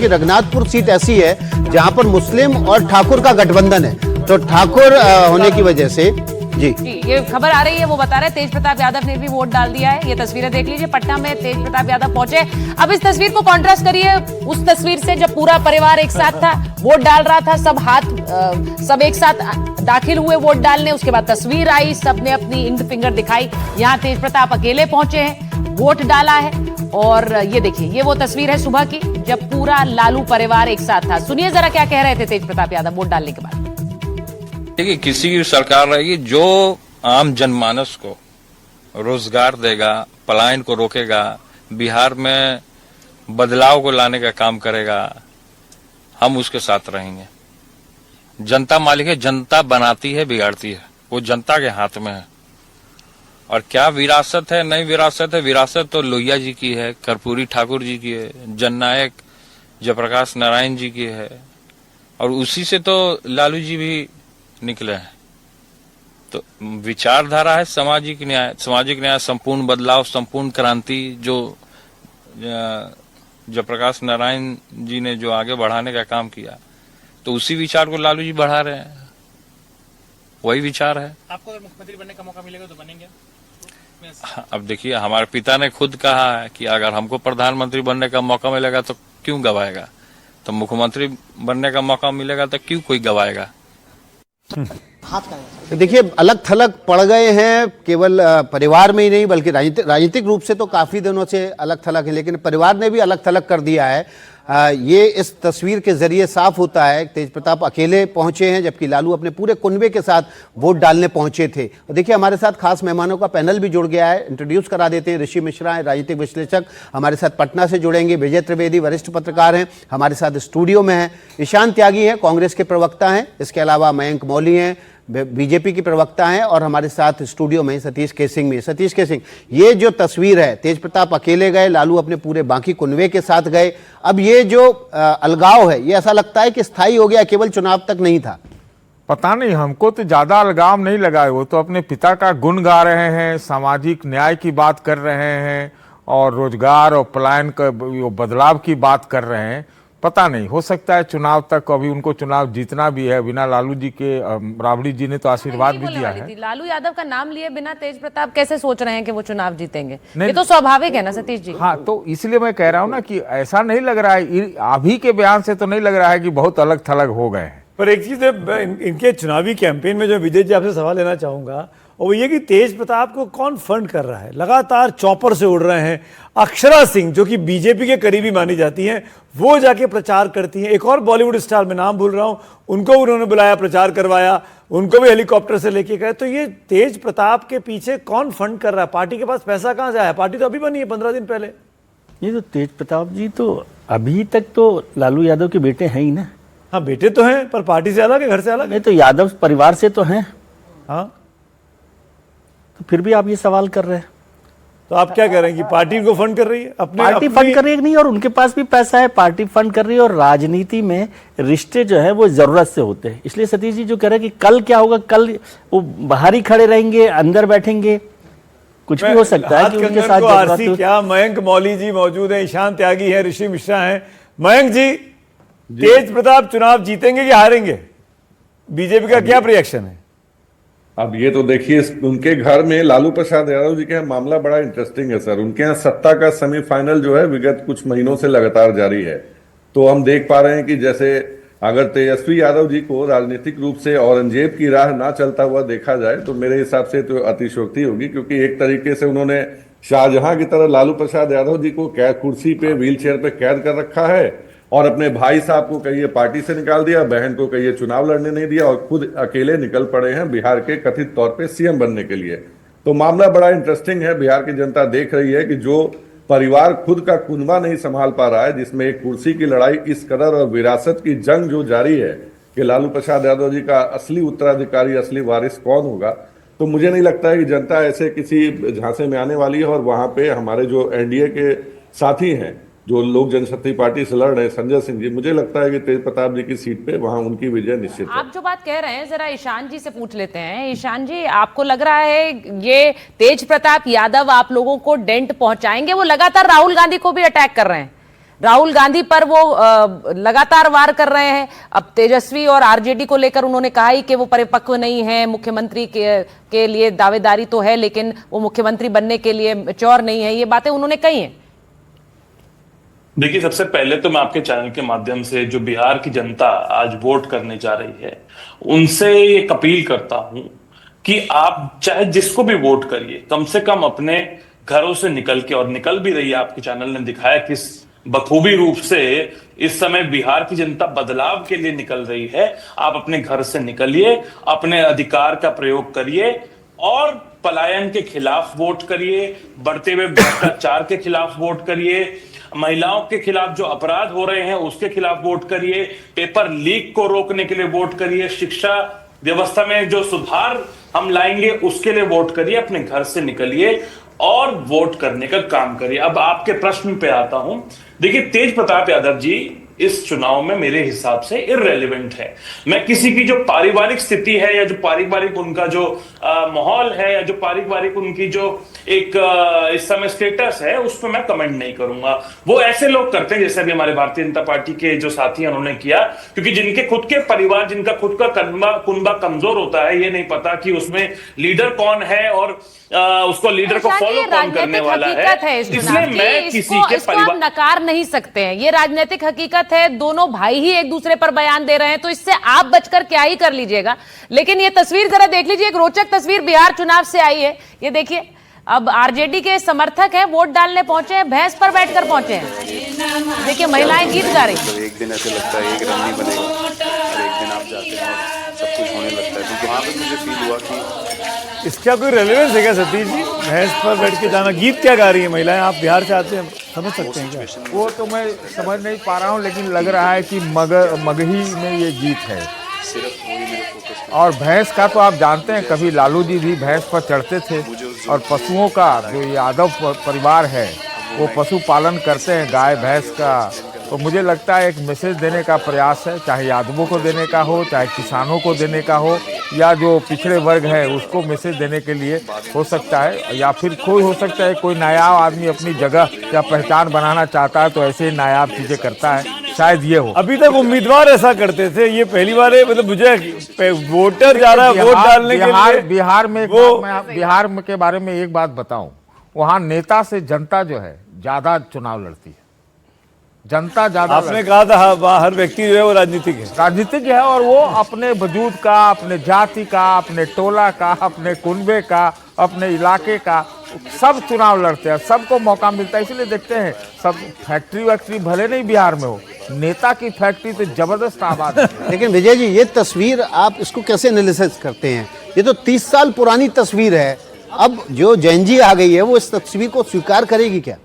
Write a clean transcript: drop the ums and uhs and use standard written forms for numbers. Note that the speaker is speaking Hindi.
कि रघुनाथपुर सीट ऐसी है जहां पर मुस्लिम और ठाकुर का गठबंधन है, तो ठाकुर होने की वजह से जी ये खबर आ रही है, वो बता रहे तेज प्रताप यादव ने भी वोट डाल दिया है। ये तस्वीरें देख लीजिए, पटना में तेज प्रताप यादव पहुंचे। अब इस तस्वीर को कॉन्ट्रास्ट करिए उस तस्वीर से जब पूरा परिवार एक साथ था, वोट डाल रहा था, सब एक साथ दाखिल हुए वोट डालने। उसके बाद तस्वीर आई, सबने अपनी इंग फिंगर दिखाई। यहाँ तेज प्रताप अकेले पहुंचे हैं, वोट डाला है। और ये देखिए, ये वो तस्वीर है सुबह की जब पूरा लालू परिवार एक साथ था। सुनिए जरा क्या कह रहे थे तेज प्रताप यादव वोट डालने के बाद। देखिए, किसी की सरकार रहेगी जो आम जनमानस को रोजगार देगा, पलायन को रोकेगा, बिहार में बदलाव को लाने का काम करेगा, हम उसके साथ रहेंगे। जनता मालिक है, जनता बनाती है, बिगाड़ती है, वो जनता के हाथ में है। और क्या विरासत है, नई विरासत है, विरासत तो लोहिया जी की है, कर्पूरी ठाकुर जी की है, जननायक जयप्रकाश नारायण जी की है, और उसी से तो लालू जी भी निकले हैं। तो विचारधारा है सामाजिक न्याय, संपूर्ण बदलाव, संपूर्ण क्रांति, जो जयप्रकाश नारायण जी ने जो आगे बढ़ाने का काम किया, तो उसी विचार को लालू जी बढ़ा रहे हैं। वही विचार है। आपको अगर मुख्यमंत्री बनने का मौका मिलेगा तो बनेंगे? अब देखिए, हमारे पिता ने खुद कहा है कि अगर हमको प्रधानमंत्री बनने का मौका मिलेगा तो क्यों गवाएगा, तो मुख्यमंत्री बनने का मौका मिलेगा तो क्यों कोई गवाएगा। देखिए, अलग थलग पड़ गए हैं, केवल परिवार में ही नहीं बल्कि राजनीतिक रूप से तो काफी दिनों से अलग थलग है, लेकिन परिवार ने भी अलग थलग कर दिया है। ये इस तस्वीर के जरिए साफ होता है। तेज प्रताप अकेले पहुंचे हैं जबकि लालू अपने पूरे कुनबे के साथ वोट डालने पहुंचे थे। और देखिए, हमारे साथ खास मेहमानों का पैनल भी जुड़ गया है, इंट्रोड्यूस करा देते हैं। ऋषि मिश्रा हैं, राजनीतिक विश्लेषक, हमारे साथ पटना से जुड़ेंगे। विजय त्रिवेदी वरिष्ठ पत्रकार हैं, हमारे साथ स्टूडियो में हैं। ईशान त्यागी हैं, कांग्रेस के प्रवक्ता हैं। इसके अलावा मयंक मौली हैं, बीजेपी की प्रवक्ता हैं। और हमारे साथ स्टूडियो में सतीश केसिंग भी। सतीश केसिंग, ये जो तस्वीर है, तेज प्रताप अकेले गए, लालू अपने पूरे बाकी कुनवे के साथ गए। अब ये जो अलगाव है, ये ऐसा लगता है कि स्थायी हो गया, केवल चुनाव तक नहीं था। पता नहीं, हमको तो ज्यादा अलगाव नहीं लगा है। वो तो अपने पिता का गुण गा रहे हैं, सामाजिक न्याय की बात कर रहे हैं, और रोजगार और पलायन का बदलाव की बात कर रहे हैं। पता नहीं, हो सकता है चुनाव तक, अभी उनको चुनाव जीतना भी है। बिना लालू जी के राबड़ी जी ने तो आशीर्वाद भी दिया है। लालू यादव का नाम लिए बिना तेज प्रताप कैसे सोच रहे हैं कि वो चुनाव जीतेंगे? ये तो स्वाभाविक है ना सतीश जी। हाँ, तो इसलिए मैं कह रहा हूँ ना कि ऐसा नहीं लग रहा है, अभी के बयान से तो नहीं लग रहा है कि बहुत अलग थलग हो गए हैं। पर एक चीज इनके चुनावी कैंपेन में जो विजय जी आपसे सवाल लेना चाहूंगा, और वो ये कि तेज प्रताप को कौन फंड कर रहा है? लगातार चॉपर से उड़ रहे हैं। अक्षरा सिंह जो कि बीजेपी के करीबी मानी जाती हैं, वो जाके प्रचार करती हैं। एक और बॉलीवुड स्टार, मैं नाम भूल रहा हूं, उनको उन्होंने बुलाया, प्रचार करवाया, उनको भी हेलीकॉप्टर से लेके गए। तो ये तेज प्रताप के पीछे कौन फंड कर रहा है? पार्टी के पास पैसा कहां से आया? पार्टी तो अभी बनी है 15 दिन पहले। ये तो तेज प्रताप जी तो अभी तक तो लालू यादव के बेटे हैं ही ना। हाँ, बेटे तो हैं, पर पार्टी से अलग है, घर से अलग है। नहीं तो यादव परिवार से तो हैं। हाँ, तो फिर भी आप ये सवाल कर रहे हैं, तो आप क्या कह रहे हैं कि पार्टी इनको फंड कर रही है? पार्टी फंड कर रही है नहीं, और उनके पास भी पैसा है, पार्टी फंड कर रही है। और राजनीति में रिश्ते जो है वो जरूरत से होते हैं। इसलिए सतीश जी जो कह रहे हैं कि कल क्या होगा, कल वो बाहर ही खड़े रहेंगे, अंदर बैठेंगे, कुछ भी हो सकता है कि उनके साथ आरसी क्या। मयंक मौली जी मौजूद है, ईशान त्यागी है, ऋषि मिश्रा है। मयंक जी, तेज प्रताप चुनाव जीतेंगे कि हारेंगे? बीजेपी का क्या रिएक्शन है? अब ये तो देखिए, उनके घर में लालू प्रसाद यादव जी का मामला बड़ा इंटरेस्टिंग है सर। उनके यहाँ सत्ता का सेमीफाइनल जो है विगत कुछ महीनों से लगातार जारी है। तो हम देख पा रहे हैं कि जैसे अगर तेजस्वी यादव जी को राजनीतिक रूप से औरंगजेब की राह ना चलता हुआ देखा जाए तो मेरे हिसाब से तो अतिशयोक्ति होगी, क्योंकि एक तरीके से उन्होंने शाहजहां की तरह लालू प्रसाद यादव जी को कुर्सी पे, व्हील चेयर पे कैद कर रखा है, और अपने भाई साहब को कहिए पार्टी से निकाल दिया, बहन को कहिए चुनाव लड़ने नहीं दिया, और खुद अकेले निकल पड़े हैं बिहार के कथित तौर पे सीएम बनने के लिए। तो मामला बड़ा इंटरेस्टिंग है। बिहार की जनता देख रही है कि जो परिवार खुद का कुनबा नहीं संभाल पा रहा है, जिसमें एक कुर्सी की लड़ाई इस कदर और विरासत की जंग जो जारी है कि लालू प्रसाद यादव जी का असली उत्तराधिकारी, असली वारिस कौन होगा, तो मुझे नहीं लगता है कि जनता ऐसे किसी झांसे में आने वाली है। और वहां पे हमारे जो एनडीए के साथी हैं, जो लोक जनशक्ति पार्टी से लड़ रहे हैं, संजय सिंह जी, मुझे लगता है कि तेज प्रताप जी की सीट पे वहां उनकी विजय निश्चित है। आप जो बात कह रहे हैं जरा ईशान जी से पूछ लेते हैं। ईशान जी, आपको लग रहा है ये तेज प्रताप यादव आप लोगों को डेंट पहुंचाएंगे? वो लगातार राहुल गांधी को भी अटैक कर रहे हैं। राहुल गांधी पर वो लगातार वार कर रहे हैं। अब तेजस्वी और आरजेडी को लेकर उन्होंने कहा ही कि वो परिपक्व नहीं है, मुख्यमंत्री के लिए दावेदारी तो है लेकिन वो मुख्यमंत्री बनने के लिए मैच्योर नहीं है। ये बातें उन्होंने कही हैं। देखिए, सबसे पहले तो मैं आपके चैनल के माध्यम से जो बिहार की जनता आज वोट करने जा रही है उनसे एक अपील करता हूं कि आप चाहे जिसको भी वोट करिए, कम से कम अपने घरों से निकल के, और निकल भी रही है, आपके चैनल ने दिखाया किस बखूबी रूप से इस समय बिहार की जनता बदलाव के लिए निकल रही है। आप अपने घर से निकलिए, अपने अधिकार का प्रयोग करिए और पलायन के खिलाफ वोट करिए, बढ़ते हुए भ्रष्टाचार के खिलाफ वोट करिए, महिलाओं के खिलाफ जो अपराध हो रहे हैं उसके खिलाफ वोट करिए, पेपर लीक को रोकने के लिए वोट करिए, शिक्षा व्यवस्था में जो सुधार हम लाएंगे उसके लिए वोट करिए। अपने घर से निकलिए और वोट करने का काम करिए। अब आपके प्रश्न पे आता हूं। देखिए, तेज प्रताप यादव जी इस चुनाव में मेरे हिसाब से इररेलेवेंट है। मैं किसी की जो पारिवारिक स्थिति है या जो पारिवारिक उनका जो माहौल है या जो पारिवारिक उनकी जो एक इस समय स्टेटस है उस पर मैं कमेंट नहीं करूंगा। वो ऐसे लोग करते हैं जैसे अभी हमारे भारतीय जनता पार्टी के जो साथी हैं उन्होंने किया, क्योंकि जिनके खुद के परिवार, जिनका खुद का कुनबा कमजोर होता है, ये नहीं पता कि उसमें लीडर कौन है और उसको लीडर को फॉलो कौन करने वाला है। इसलिए मैं किसी के परिवार नकार नहीं सकते हैं। ये राजनीतिक हकीकत है, दोनों भाई ही एक दूसरे पर बयान दे रहे हैं, तो इससे आप बचकर क्या ही कर लीजिएगा। लेकिन ये तस्वीर जरा देख लीजिए, एक रोचक तस्वीर बिहार चुनाव से आई है। ये देखिए, अब आरजेडी के समर्थक हैं, वोट डालने पहुंचे हैं, भैंस पर बैठकर पहुंचे हैं। देखिए, महिलाएं गीत गा रही हैं। एक दिन ऐसे लगता है एक रन नहीं बनेगा और एक दिन आप जाते हैं और सब कुछ होने लगता है। तो वहाँ पे मुझे फील हुआ कि इसका कोई रेलेवेंस है क्या सतीश जी? भैंस पर बैठ के जाना, गीत क्या गा रही है महिलाएं? आप बिहार से आते हैं, समझ सकते हैं क्या? वो तो मैं समझ नहीं पा रहा हूँ, लेकिन लग रहा है कि मगही में ये गीत है। सिर्फ वही मेरे फोकस और भैंस का तो आप जानते हैं, कभी लालू जी भी भैंस पर चढ़ते थे। और पशुओं का जो यादव परिवार है वो पशु पालन करते हैं, गाय भैंस का। तो मुझे लगता है एक मैसेज देने का प्रयास है, चाहे यादवों को देने का हो, चाहे किसानों को देने का हो, या जो पिछड़े वर्ग है उसको मैसेज देने के लिए हो सकता है। या फिर कोई हो सकता है कोई नायाब आदमी अपनी जगह या पहचान बनाना चाहता है तो ऐसे ही नायाब चीजें करता है, शायद ये हो। अभी तक उम्मीदवार ऐसा करते थे, ये पहली बार है। मतलब मुझे वोटर जा रहा है वोट डालने के लिए। बिहार में के बारे में एक बात बताऊं, वहाँ नेता से जनता जो है ज्यादा चुनाव लड़ती है, जनता ज्यादा। आपने कहा था हर व्यक्ति जो है वो राजनीतिक है और वो अपने वजूद का, अपने जाति का, अपने टोला का, अपने कुनबे का, अपने इलाके का सब चुनाव लड़ते हैं, सबको मौका मिलता है। इसलिए देखते हैं सब फैक्ट्री वैक्ट्री भले नहीं बिहार में हो, नेता की फैक्ट्री तो जबरदस्त आबाद है। लेकिन विजय जी, ये तस्वीर आप इसको कैसे एनालिसिस करते हैं? ये तो 30 साल पुरानी तस्वीर है। अब जो जैन जी आ गई है वो इस तस्वीर को स्वीकार करेगी क्या?